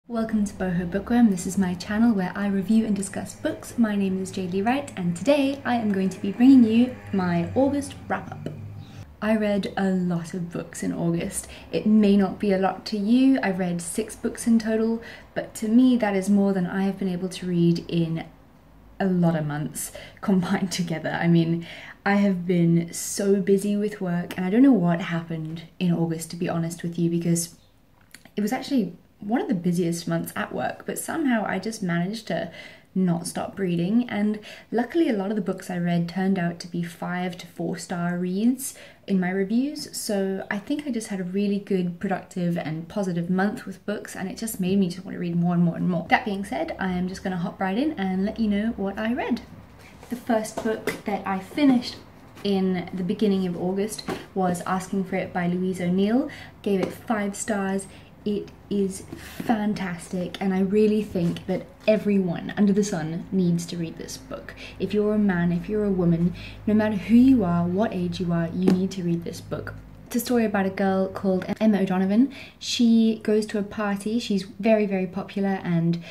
Welcome to Boho Bookworm. This is my channel where I review and discuss books. My name is J.K. Wright and today I am going to be bringing you my August wrap-up. I read a lot of books in August. It may not be a lot to you. I read 6 books in total, but to me that is more than I have been able to read in a lot of months combined together. I mean, I have been so busy with work and I don't know what happened in August, to be honest with you, because it was actually one of the busiest months at work, but somehow I just managed to not stop reading, and luckily a lot of the books I read turned out to be 5 to 4 star reads in my reviews, so I think I just had a really good, productive and positive month with books, and it just made me just want to read more and more and more. That being said, I am just going to hop right in and let you know what I read. The first book that I finished in the beginning of August was Asking for It by Louise O'Neill. Gave it 5 stars. It is fantastic and I really think that everyone under the sun needs to read this book. If you're a man, if you're a woman, no matter who you are, what age you are, you need to read this book. It's a story about a girl called Emma O'Donovan. She goes to a party. She's very, very popular and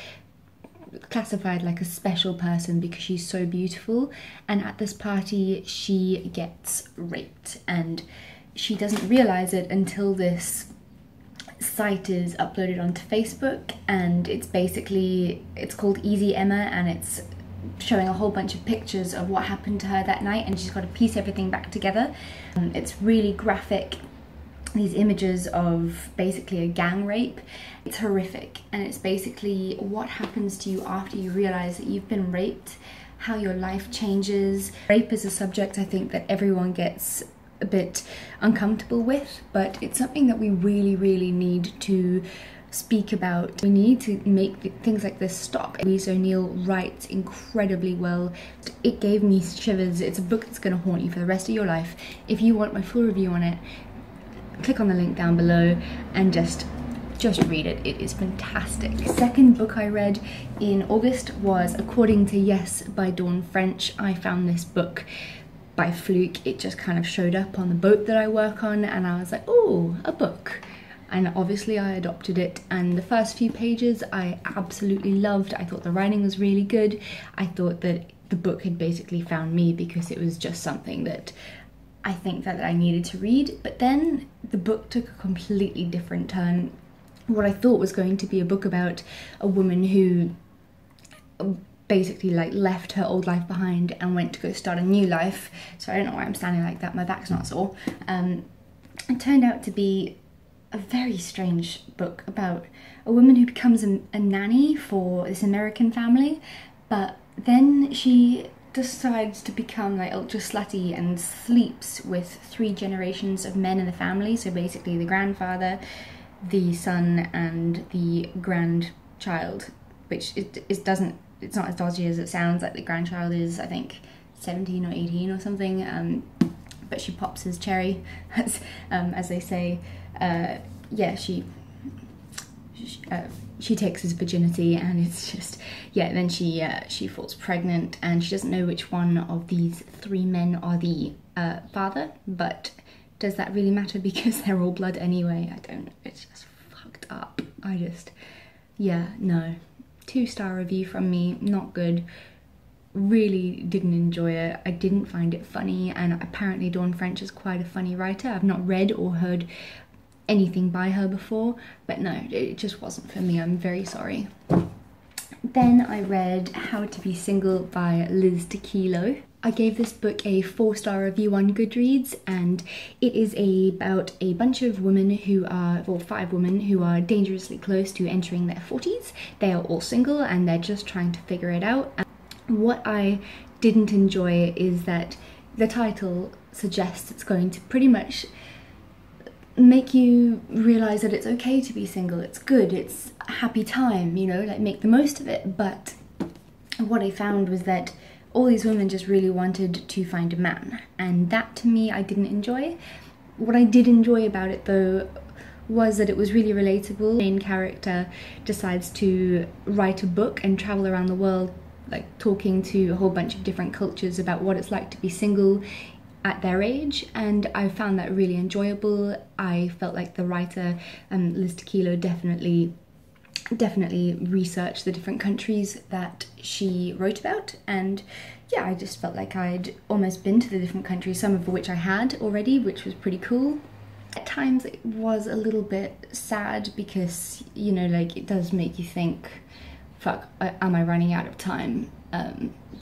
classified like a special person because she's so beautiful, and at this party she gets raped and she doesn't realize it until this site is uploaded onto Facebook, and it's called Easy Emma, and it's showing a whole bunch of pictures of what happened to her that night, and she's got to piece everything back together. It's really graphic, these images of basically a gang rape. It's horrific, and it's basically what happens to you after you realize that you've been raped, how your life changes. Rape is a subject I think that everyone gets a bit uncomfortable with, but it's something that we really need to speak about. We need to make things like this stop. Louise O'Neill writes incredibly well. It gave me shivers. It's a book that's going to haunt you for the rest of your life. If you want my full review on it, click on the link down below and just read it. It is fantastic. The second book I read in August was According to Yes by Dawn French. I found this book by fluke. It just kind of showed up on the boat that I work on and I was like, oh, a book. And obviously I adopted it, and the first few pages I absolutely loved. I thought the writing was really good. I thought that the book had basically found me because it was just something that I think that I needed to read. But then the book took a completely different turn. What I thought was going to be a book about a woman who basically like left her old life behind and went to go start a new life. So I don't know why I'm standing like that, my back's not sore. It turned out to be a very strange book about a woman who becomes a nanny for this American family, but then she decides to become like ultra slutty and sleeps with 3 generations of men in the family. So basically the grandfather, the son and the grandchild, which it's not as dodgy as it sounds. Like the grandchild is, I think, 17 or 18 or something, but she pops his cherry, as they say. Yeah, she takes his virginity, and it's just, yeah, then she falls pregnant, and she doesn't know which one of these 3 men are the father, but does that really matter because they're all blood anyway? I don't know, it's just fucked up. Yeah, no. 2-star review from me, not good. Really didn't enjoy it. I didn't find it funny, and apparently Dawn French is quite a funny writer. I've not read or heard anything by her before, but no, it just wasn't for me. I'm very sorry. Then I read How to Be Single by Liz Tuccillo. I gave this book a 4-star review on Goodreads, and it is about a bunch of women who are, well, 5 women who are dangerously close to entering their 40s. They are all single and they're just trying to figure it out. And what I didn't enjoy is that the title suggests it's going to pretty much make you realize that it's okay to be single. It's good, it's a happy time, you know, like make the most of it. But what I found was that all these women just really wanted to find a man, and that to me I didn't enjoy. What I did enjoy about it though was that it was really relatable. The main character decides to write a book and travel around the world, like talking to a whole bunch of different cultures about what it's like to be single at their age, and I found that really enjoyable. I felt like the writer, Liz Tuccillo, definitely definitely researched the different countries that she wrote about, and yeah, I just felt like I'd almost been to the different countries, some of which I had already, which was pretty cool. At times it was a little bit sad because, you know, like, it does make you think, fuck, am I running out of time?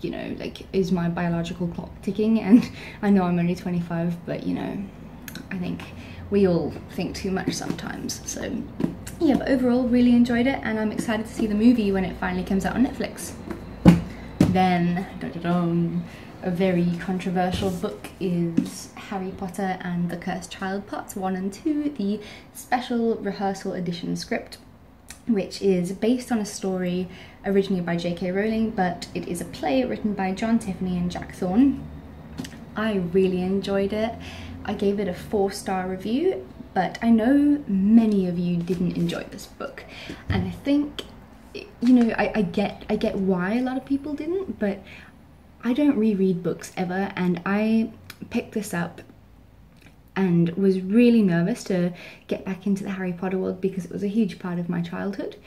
You know, like, is my biological clock ticking? And I know I'm only 25, but, you know, I think we all think too much sometimes. So yeah, but overall really enjoyed it, and I'm excited to see the movie when it finally comes out on Netflix. Then, a very controversial book is Harry Potter and the Cursed Child Parts 1 and 2, the special rehearsal edition script, which is based on a story originally by J.K. Rowling, but it is a play written by Tiffany and Jack Thorne. I really enjoyed it. I gave it a 4-star review, but I know many of you didn't enjoy this book, and I think, you know, I get why a lot of people didn't, but I don't reread books ever, and I picked this up and was really nervous to get back into the Harry Potter world because it was a huge part of my childhood,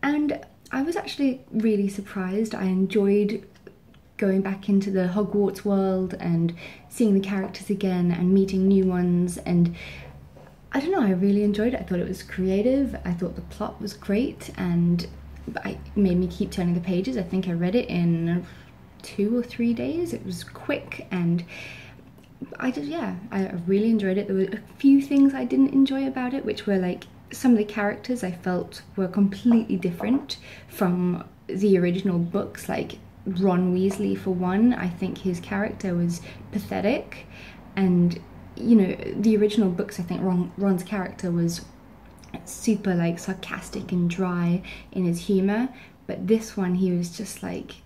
and I was actually really surprised. I enjoyed going back into the Hogwarts world and seeing the characters again and meeting new ones, and I don't know, I really enjoyed it. I thought it was creative, I thought the plot was great, and it made me keep turning the pages. I think I read it in 2 or 3 days. It was quick, and I really enjoyed it. There were a few things I didn't enjoy about it, which were like some of the characters I felt were completely different from the original books, like Ron Weasley for one. I think his character was pathetic, and you know, the original books, I think Ron's character was super like sarcastic and dry in his humor, but this one he was just like,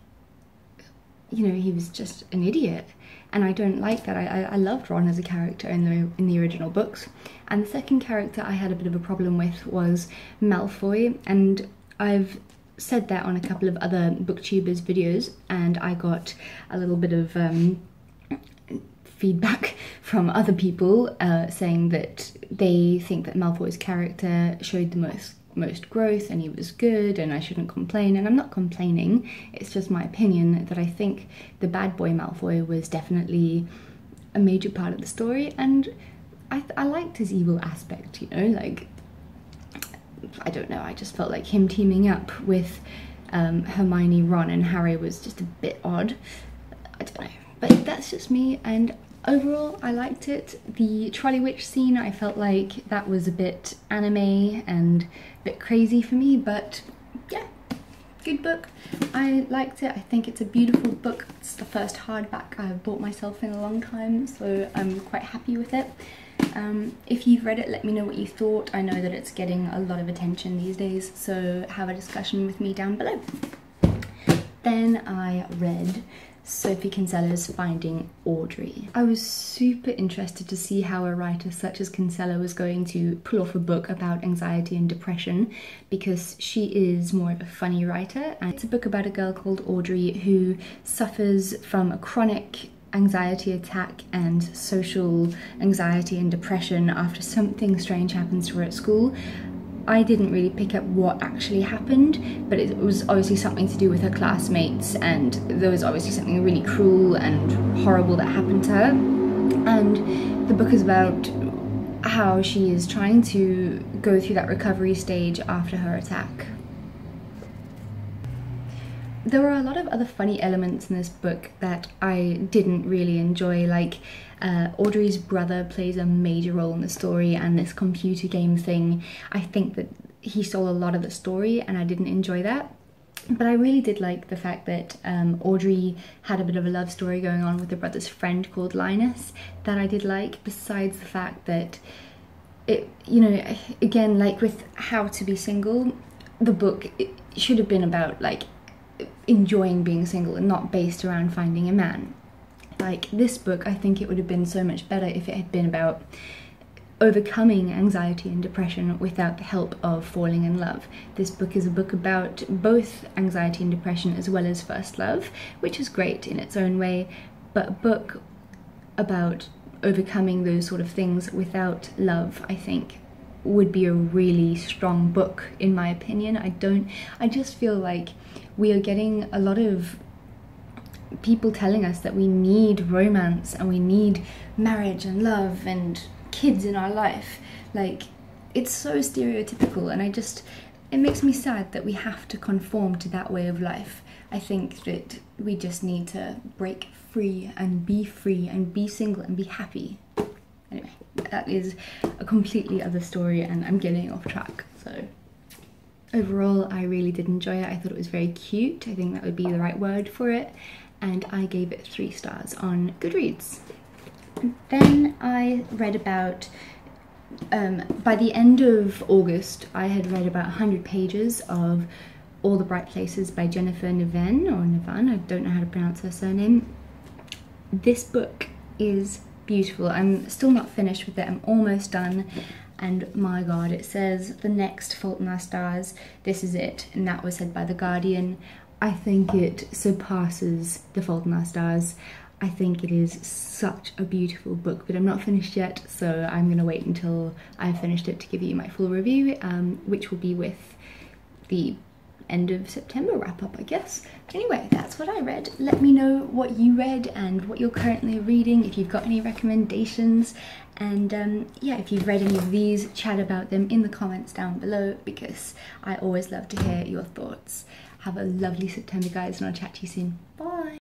you know, he was just an idiot, and I don't like that. I loved Ron as a character in the original books. And the second character I had a bit of a problem with was Malfoy, and I've said that on a couple of other booktubers videos, and I got a little bit of feedback from other people saying that they think that Malfoy's character showed the most growth and he was good and I shouldn't complain, and I'm not complaining, it's just my opinion that I think the bad boy Malfoy was definitely a major part of the story, and I liked his evil aspect, you know, like, I don't know, I just felt like him teaming up with Hermione, Ron and Harry was just a bit odd. I don't know, but that's just me, and overall I liked it. The trolley witch scene, I felt like that was a bit anime and a bit crazy for me, but yeah, good book. I liked it. I think it's a beautiful book. It's the first hardback I've bought myself in a long time, so I'm quite happy with it. If you've read it, let me know what you thought. I know that it's getting a lot of attention these days, so have a discussion with me down below. Then I read Sophie Kinsella's Finding Audrey. I was super interested to see how a writer such as Kinsella was going to pull off a book about anxiety and depression, because she is more of a funny writer, and it's a book about a girl called Audrey who suffers from a chronic anxiety attack and social anxiety and depression after something strange happens to her at school. I didn't really pick up what actually happened, but it was obviously something to do with her classmates, and there was obviously something really cruel and horrible that happened to her. And the book is about how she is trying to go through that recovery stage after her attack. There were a lot of other funny elements in this book that I didn't really enjoy, like Audrey's brother plays a major role in the story, and this computer game thing, I think that he stole a lot of the story and I didn't enjoy that. But I really did like the fact that Audrey had a bit of a love story going on with her brother's friend called Linus, that I did like, besides the fact that it, you know, again, like with How to Be Single, the book, it should have been about like enjoying being single and not based around finding a man. Like this book, I think it would have been so much better if it had been about overcoming anxiety and depression without the help of falling in love. This book is a book about both anxiety and depression as well as first love, which is great in its own way, but a book about overcoming those sort of things without love, I think, would be a really strong book in my opinion. I just feel like we are getting a lot of people telling us that we need romance and we need marriage and love and kids in our life. Like, it's so stereotypical, and it makes me sad that we have to conform to that way of life. I think that we just need to break free and be single and be happy. Anyway, that is a completely other story and I'm getting off track. So overall, I really did enjoy it. I thought it was very cute. I think that would be the right word for it. And I gave it 3 stars on Goodreads. Then I read about, by the end of August, I had read about 100 pages of All the Bright Places by Niven, I don't know how to pronounce her surname. This book is beautiful. I'm still not finished with it. I'm almost done. And my god, it says The Next Fault in Our Stars. This is it. And that was said by The Guardian. I think it surpasses The Fault in Our Stars. I think it is such a beautiful book, but I'm not finished yet, so I'm gonna wait until I've finished it to give you my full review, which will be with the end of September wrap up, I guess. Anyway, that's what I read. Let me know what you read and what you're currently reading, if you've got any recommendations, and yeah, if you've read any of these, chat about them in the comments down below, because I always love to hear your thoughts. Have a lovely September, guys, and I'll chat to you soon. Bye!